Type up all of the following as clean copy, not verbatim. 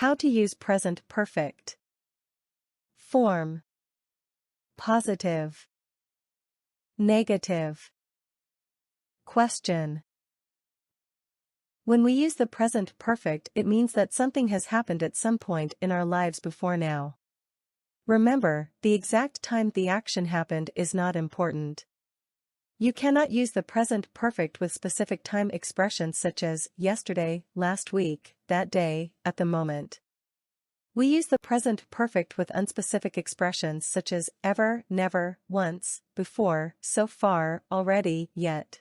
How to use present perfect. Form. Positive. Negative. Question. When we use the present perfect, it means that something has happened at some point in our lives before now. Remember, the exact time the action happened is not important. You cannot use the present perfect with specific time expressions such as yesterday, last week, that day, at the moment. We use the present perfect with unspecific expressions such as ever, never, once, before, so far, already, yet.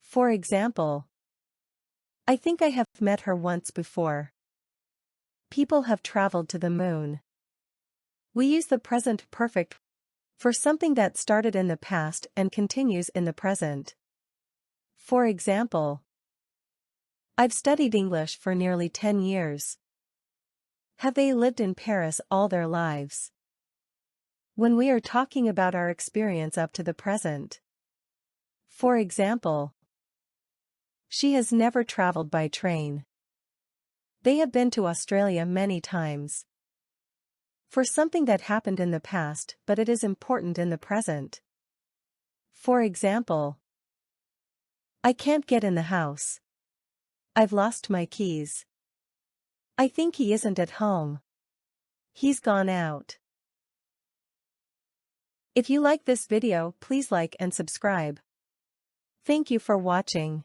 For example, I think I have met her once before. People have traveled to the moon. We use the present perfect for something that started in the past and continues in the present. For example, I've studied English for nearly 10 years. Have they lived in Paris all their lives? When we are talking about our experience up to the present. For example, she has never traveled by train. They have been to Australia many times. For something that happened in the past but it is important in the present. For example, I can't get in the house. I've lost my keys. I think he isn't at home. He's gone out. If you like this video, please like and subscribe. Thank you for watching.